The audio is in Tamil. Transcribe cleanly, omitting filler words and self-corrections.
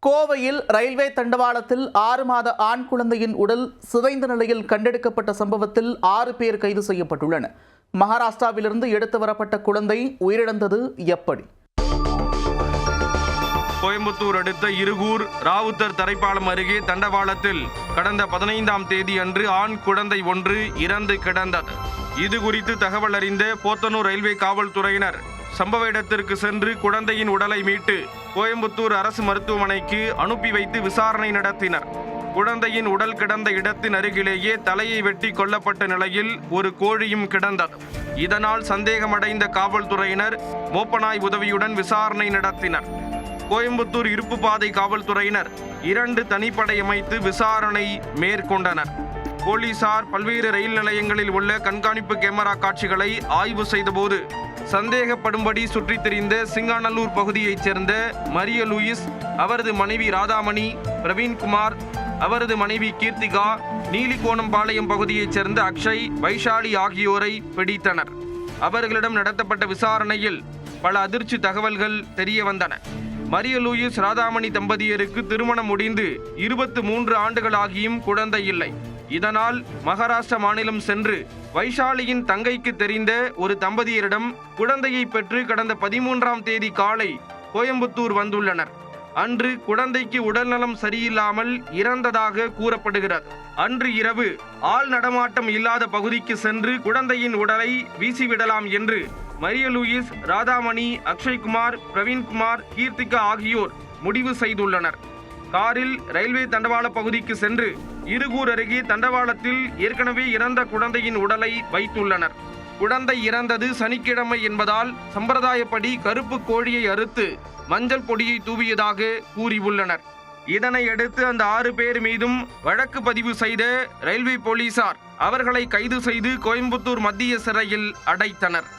கோவையில் ரயில்வே தண்டவாளத்தில் 6 மாத ஆண் குழந்தையின் உடல் சிதைந்த நிலையில் கண்டெடுக்கப்பட்ட சம்பவத்தில் 6 பேர் கைது செய்யப்பட்டுள்ளனர். மகாராஷ்டிராவிலிருந்து எடுத்து வரப்பட்ட குழந்தை உயிரிழந்தது எப்படி? கோயம்புத்தூர் அடுத்த இருகூர் ராவுத்தர் தரைப்பாலம் அருகே தண்டவாளத்தில் கடந்த 15ஆம் தேதி அன்று ஆண் குழந்தை ஒன்று இறந்து கிடந்தது. இது குறித்து தகவல் அறிந்த போத்தனூர் ரயில்வே காவல்துறையினர் சம்பவ இடத்திற்கு சென்று குழந்தையின் உடலை மீட்டு கோயம்புத்தூர் அரசு மருத்துவமனைக்கு அனுப்பி வைத்து விசாரணை நடத்தினர். குழந்தையின் உடல் கிடந்த இடத்தின் அருகிலேயே தலையை வெட்டி கொல்லப்பட்ட நிலையில் ஒரு கோழியும் கிடந்தது. இதனால் சந்தேகமடைந்த காவல்துறையினர் மோப்பநாய் உதவியுடன் விசாரணை நடத்தினர். கோயம்புத்தூர் இருப்பு பாதை காவல்துறையினர் 2 தனிப்படை அமைத்து விசாரணை மேற்கொண்டனர். போலீசார் பல்வேறு ரயில் நிலையங்களில் உள்ள கண்காணிப்பு கேமரா காட்சிகளை ஆய்வு செய்தபோது சந்தேகப்படும்படி சுற்றித் திரிந்த சிங்காநல்லூர் பகுதியைச் சேர்ந்த மரிய லூயிஸ், அவரது மனைவி ராதாமணி, பிரவீன்குமார், அவரது மனைவி கீர்த்திகா, நீலிகோணம்பாளையம் பகுதியைச் சேர்ந்த அக்ஷய், வைஷாலி ஆகியோரை பிடித்தனர். அவர்களிடம் நடத்தப்பட்ட விசாரணையில் பல அதிர்ச்சி தகவல்கள் தெரிய வந்தன. மரிய லூயிஸ் ராதாமணி தம்பதியருக்கு திருமணம் முடிந்து 23 ஆண்டுகளாகியும் குழந்தை இல்லை. இதனால் மகாராஷ்டிரா மாநிலம் சென்று வைஷாலியின் தங்கைக்கு தெரிந்த ஒரு தம்பதியரிடம் குழந்தையை பெற்று கடந்த 13ஆம் தேதி காலை கோயம்புத்தூர் வந்துள்ளனர். அன்று குழந்தைக்கு உடல்நலம் சரியில்லாமல் இறந்ததாக கூறப்படுகிறது. அன்று இரவு ஆள் நடமாட்டம் இல்லாத பகுதிக்கு சென்று குழந்தையின் உடலை வீசிவிடலாம் என்று மரிய லூயிஸ், ராதாமணி, அக்ஷய்குமார், பிரவீன்குமார், கீர்த்திகா ஆகியோர் முடிவு செய்துள்ளனர். காரில் ரயில்வே தண்டவாள பகுதிக்கு சென்று இருகூர் அருகே தண்டவாளத்தில் ஏற்கனவே இறந்த குழந்தையின் உடலை வைத்துள்ளனர். குழந்தை இறந்தது சனிக்கிழமை என்பதால் சம்பிரதாயப்படி கருப்பு கோழியை அறுத்து மஞ்சள் பொடியை தூவியதாக கூறியுள்ளனர். இதனையடுத்து அந்த 6 பேர் மீதும் வழக்கு பதிவு செய்த ரயில்வே போலீசார் அவர்களை கைது செய்து கோயம்புத்தூர் மத்திய சிறையில் அடைத்தனர்.